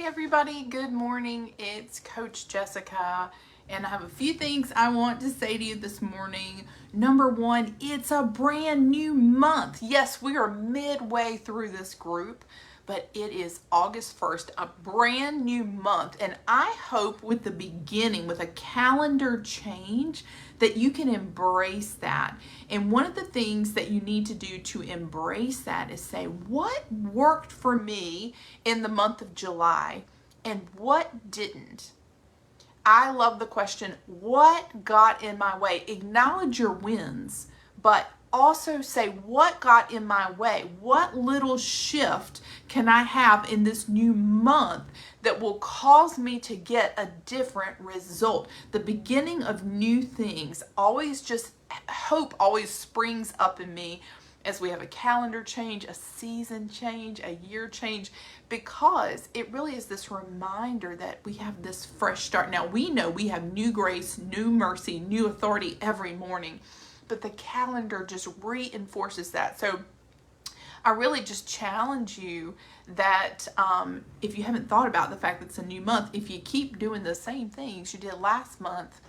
Hey everybody, good morning. It's Coach Jessica, and I have a few things I want to say to you this morning. Number one, it's a brand new month. Yes, we are midway through this group, but it is August 1st, a brand new month. And I hope with the beginning, with a calendar change, that you can embrace that. And one of the things that you need to do to embrace that is say, what worked for me in the month of July and what didn't? I love the question, what got in my way? Acknowledge your wins, but also say, what got in my way? What little shift can I have in this new month that will cause me to get a different result? The beginning of new things, hope always springs up in me as we have a calendar change, a season change, a year change, because it really is this reminder that we have this fresh start. Now, we know we have new grace, new mercy, new authority every morning, but the calendar just reinforces that. So I really just challenge you that if you haven't thought about the fact that it's a new month, if you keep doing the same things you did last month,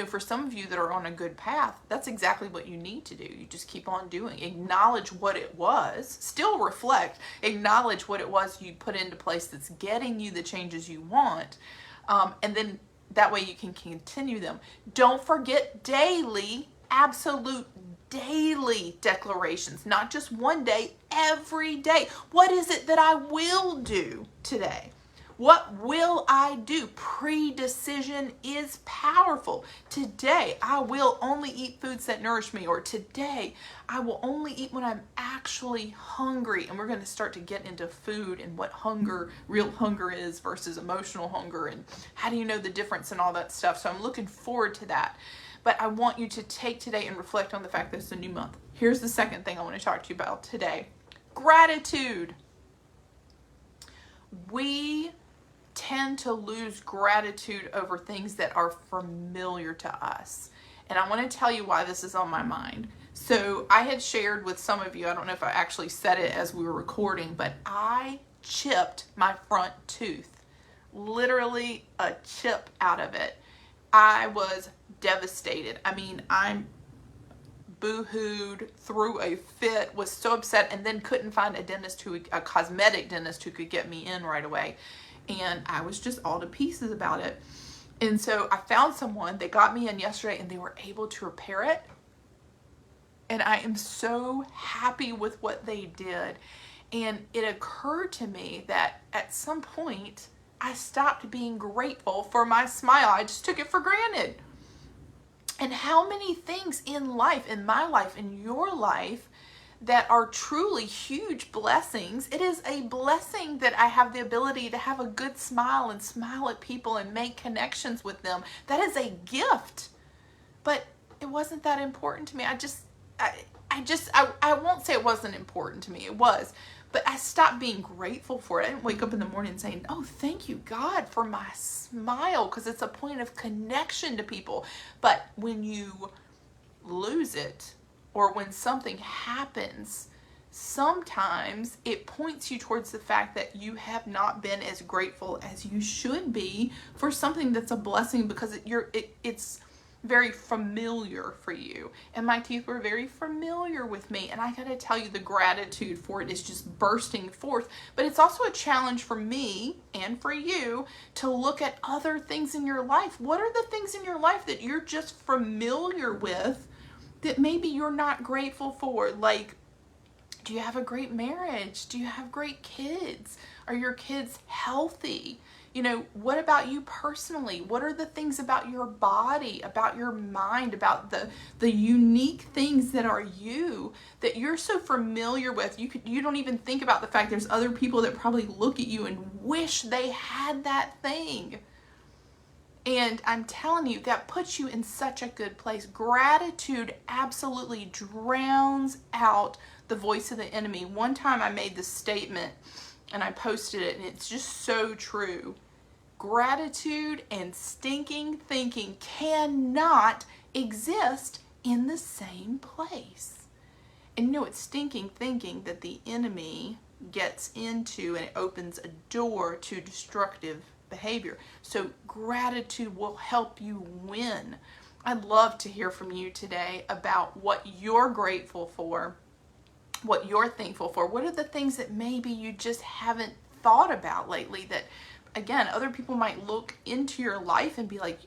for some of you that are on a good path, that's exactly what you need to do. You just keep on doing. Acknowledge what it was. Still reflect. Acknowledge what it was you put into place that's getting you the changes you want. And then that way you can continue them. Don't forget daily, absolute daily declarations. Not just one day, every day. What is it that I will do today? What will I do? Pre-decision is powerful. Today, I will only eat foods that nourish me, or today, I will only eat when I'm actually hungry. And we're going to start to get into food and what real hunger is versus emotional hunger, and how do you know the difference and all that stuff. So I'm looking forward to that. But I want you to take today and reflect on the fact that it's a new month. Here's the second thing I want to talk to you about today. Gratitude. We tend to lose gratitude over things that are familiar to us. And I want to tell you why this is on my mind. So I had shared with some of you, I don't know if I actually said it as we were recording, but I chipped my front tooth. Literally a chip out of it. I was devastated. I'm boo-hooed, threw a fit, was so upset, and then couldn't find a cosmetic dentist who could get me in right away. And I was just all to pieces about it. And so I found someone, they got me in yesterday, and they were able to repair it. And I am so happy with what they did. And it occurred to me that at some point, I stopped being grateful for my smile. I just took it for granted. And how many things in life, in my life, in your life, that are truly huge blessings. It is a blessing that I have the ability to have a good smile and smile at people and make connections with them. That is a gift. But it wasn't that important to me. I won't say it wasn't important to me. It was. But I stopped being grateful for it. I didn't wake up in the morning saying, oh, thank you, God, for my smile, because it's a point of connection to people. But when you lose it, or when something happens, sometimes it points you towards the fact that you have not been as grateful as you should be for something that's a blessing, because it's very familiar for you. And my teeth were very familiar with me, and I gotta tell you, the gratitude for it is just bursting forth. But it's also a challenge for me and for you to look at other things in your life. What are the things in your life that you're just familiar with that maybe you're not grateful for? Like, do you have a great marriage? Do you have great kids? Are your kids healthy? What about you personally? What are the things about your body, about your mind, about the unique things that are you that you're so familiar with? You don't even think about the fact there's other people that probably look at you and wish they had that thing. And I'm telling you, that puts you in such a good place. Gratitude absolutely drowns out the voice of the enemy. One time I made this statement and I posted it, and it's just so true. Gratitude and stinking thinking cannot exist in the same place. And it's stinking thinking that the enemy gets into, and it opens a door to destructive behavior. So gratitude will help you win. I'd love to hear from you today about what you're grateful for, what you're thankful for. What are the things that maybe you just haven't thought about lately that, again, other people might look into your life and be like,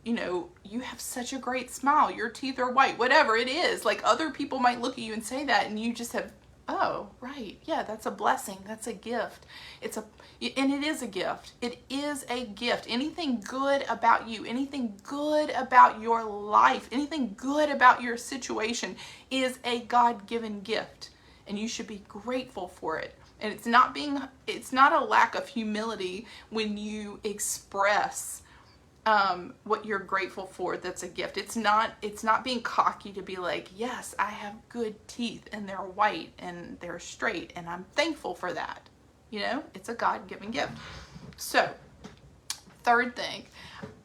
you have such a great smile, your teeth are white, whatever it is. Like, other people might look at you and say that, and you just have, oh, right, yeah, that's a blessing, that's a gift. And it is a gift. It is a gift. Anything good about you, anything good about your life, anything good about your situation is a God-given gift, and you should be grateful for it. And it's not a lack of humility when you express what you're grateful for. That's a gift. It's not being cocky to be like, yes, I have good teeth and they're white and they're straight and I'm thankful for that. It's a God-given gift. So, third thing,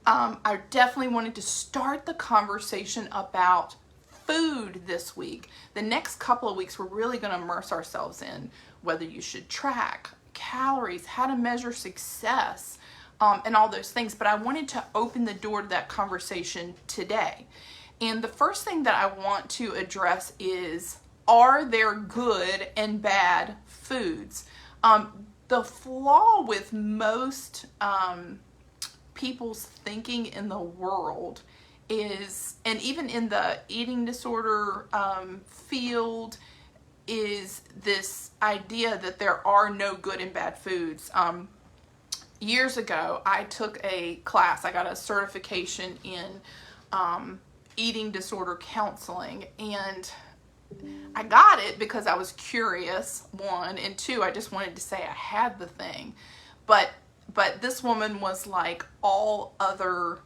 I definitely wanted to start the conversation about food this week. The next couple of weeks, we're really going to immerse ourselves in whether you should track calories, how to measure success, and all those things. But I wanted to open the door to that conversation today. And the first thing that I want to address is, are there good and bad foods? The flaw with most people's thinking in the world is, and even in the eating disorder field, is this idea that there are no good and bad foods. Years ago, I took a class. I got a certification in eating disorder counseling, and I got it because I was curious, one, and two, I just wanted to say I had the thing. But this woman was like all other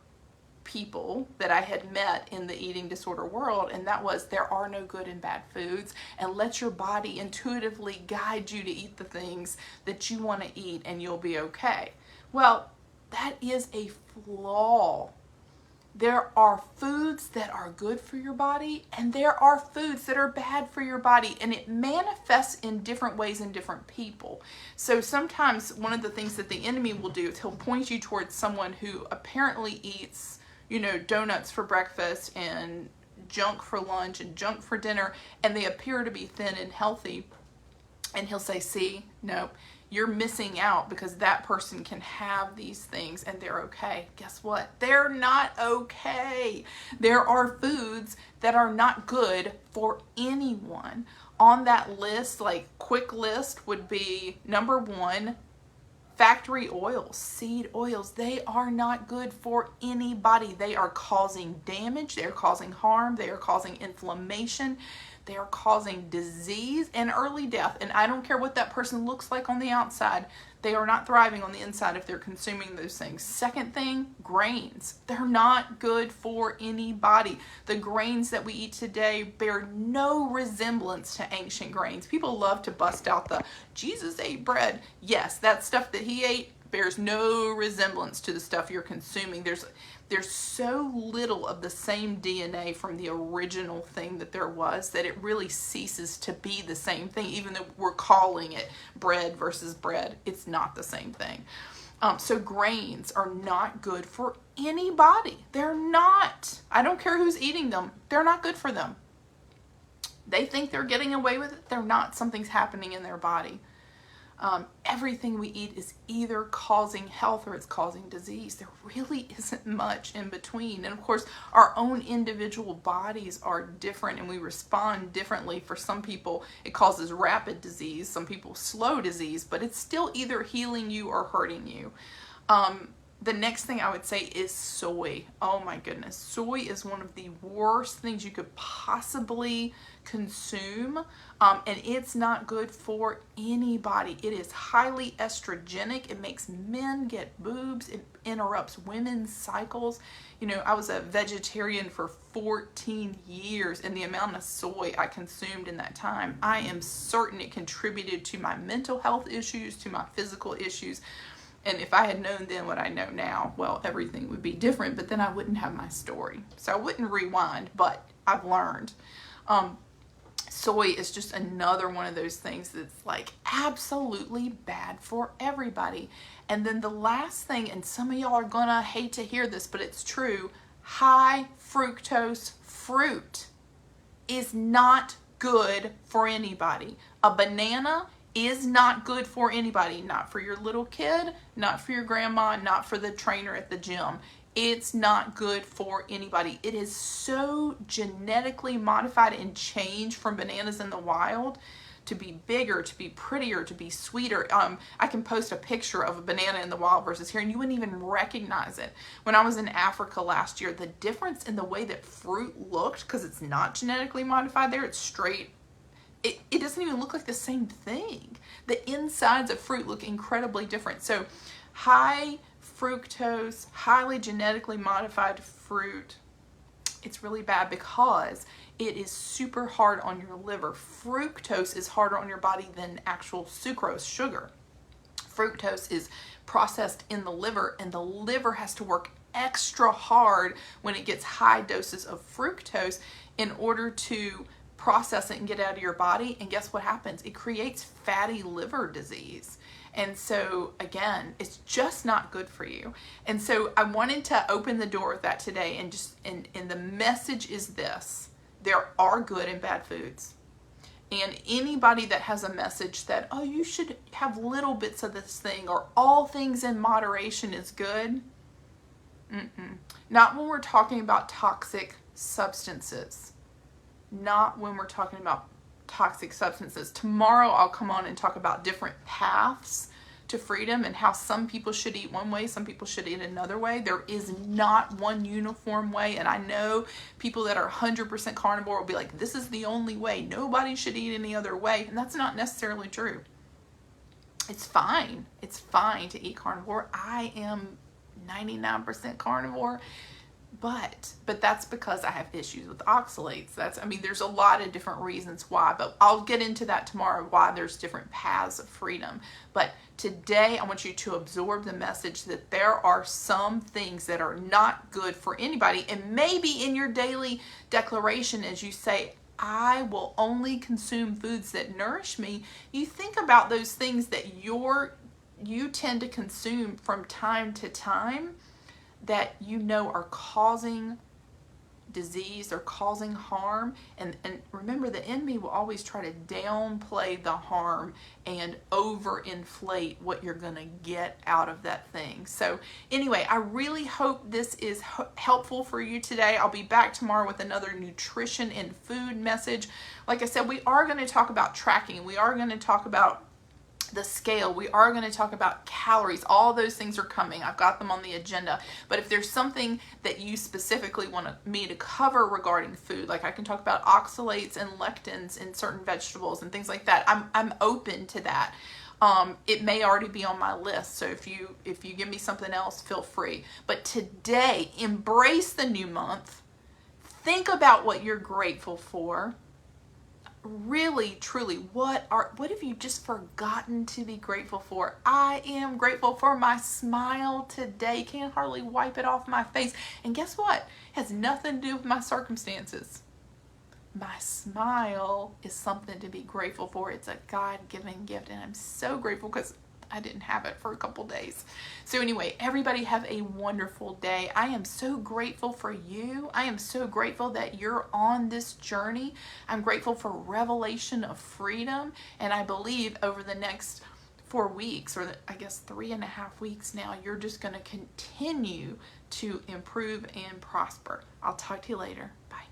people that I had met in the eating disorder world, and that was, there are no good and bad foods, and let your body intuitively guide you to eat the things that you want to eat and you'll be okay. Well, that is a flaw. There are foods that are good for your body, and there are foods that are bad for your body, and it manifests in different ways in different people. So sometimes one of the things that the enemy will do is he'll point you towards someone who apparently eats, donuts for breakfast and junk for lunch and junk for dinner, and they appear to be thin and healthy. And he'll say, see, no, you're missing out because that person can have these things and they're okay. Guess what? They're not okay. There are foods that are not good for anyone. On that list, like quick list, would be number 1, factory oils, seed oils. They are not good for anybody. They are causing damage. They are causing harm. They are causing inflammation. They are causing disease and early death. And I don't care what that person looks like on the outside. They are not thriving on the inside if they're consuming those things. Second thing, grains. They're not good for anybody. The grains that we eat today bear no resemblance to ancient grains. People love to bust out the Jesus ate bread. Yes, that stuff that he ate bears no resemblance to the stuff you're consuming. There's so little of the same DNA from the original thing that there was that it really ceases to be the same thing, even though we're calling it bread versus bread. It's not the same thing. So grains are not good for anybody. They're not. I don't care who's eating them. They're not good for them. They think they're getting away with it. They're not. Something's happening in their body. Everything we eat is either causing health or it's causing disease. There really isn't much in between. And of course, our own individual bodies are different and we respond differently. For some people, it causes rapid disease. Some people, slow disease, but it's still either healing you or hurting you. The next thing I would say is soy. Oh my goodness. Soy is one of the worst things you could possibly consume. And it's not good for anybody. It is highly estrogenic. It makes men get boobs. It interrupts women's cycles. I was a vegetarian for 14 years, and the amount of soy I consumed in that time, I am certain it contributed to my mental health issues, to my physical issues. And if I had known then what I know now, well, everything would be different, but then I wouldn't have my story. So I wouldn't rewind, but I've learned. Soy is just another one of those things that's like absolutely bad for everybody. And then the last thing, and some of y'all are gonna hate to hear this, but it's true, high fructose fruit is not good for anybody. A banana is not good for anybody, not for your little kid, not for your grandma, not for the trainer at the gym. It's not good for anybody. It is so genetically modified and changed from bananas in the wild to be bigger, to be prettier, to be sweeter. I can post a picture of a banana in the wild versus here, and you wouldn't even recognize it. When I was in Africa last year, the difference in the way that fruit looked, because it's not genetically modified there, it's straight. It doesn't even look like the same thing. The insides of fruit look incredibly different. So high fructose, highly genetically modified fruit, it's really bad because it is super hard on your liver. Fructose is harder on your body than actual sucrose, sugar. Fructose is processed in the liver, and the liver has to work extra hard when it gets high doses of fructose in order to process it and get it out of your body. And guess what happens? It creates fatty liver disease. And so again, it's just not good for you. And so I wanted to open the door with that today, and the message is this: there are good and bad foods. And anybody that has a message that, oh, you should have little bits of this thing, or all things in moderation is good. Not when we're talking about toxic substances. Not when we're talking about toxic substances. Tomorrow I'll come on and talk about different paths to freedom and how some people should eat one way, some people should eat another way. There is not one uniform way, and I know people that are 100% carnivore will be like, this is the only way, nobody should eat any other way, and that's not necessarily true. It's fine to eat carnivore. I am 99% carnivore, but that's because I have issues with oxalates. There's a lot of different reasons why, but I'll get into that tomorrow, why there's different paths of freedom. But today I want you to absorb the message that there are some things that are not good for anybody. And maybe in your daily declaration, as you say, I will only consume foods that nourish me, you think about those things that you tend to consume from time to time that you know are causing disease or causing harm. And remember, the enemy will always try to downplay the harm and overinflate what you're going to get out of that thing. So anyway, I really hope this is helpful for you today. I'll be back tomorrow with another nutrition and food message. Like I said, we are going to talk about tracking. We are going to talk about the scale. We are going to talk about calories. All those things are coming. I've got them on the agenda. But if there's something that you specifically want me to cover regarding food, like I can talk about oxalates and lectins in certain vegetables and things like that, I'm open to that. It may already be on my list, so if you give me something else, feel free. But today, embrace the new month. Think about what you're grateful for. Really, truly, what have you just forgotten to be grateful for? I am grateful for my smile today. Can't hardly wipe it off my face. And guess what? It has nothing to do with my circumstances. My smile is something to be grateful for. It's a God-given gift, and I'm so grateful because I didn't have it for a couple days. So anyway, everybody have a wonderful day. I am so grateful for you. I am so grateful that you're on this journey. I'm grateful for revelation of freedom. And I believe over the next 4 weeks, or I guess 3.5 weeks now, you're just going to continue to improve and prosper. I'll talk to you later. Bye.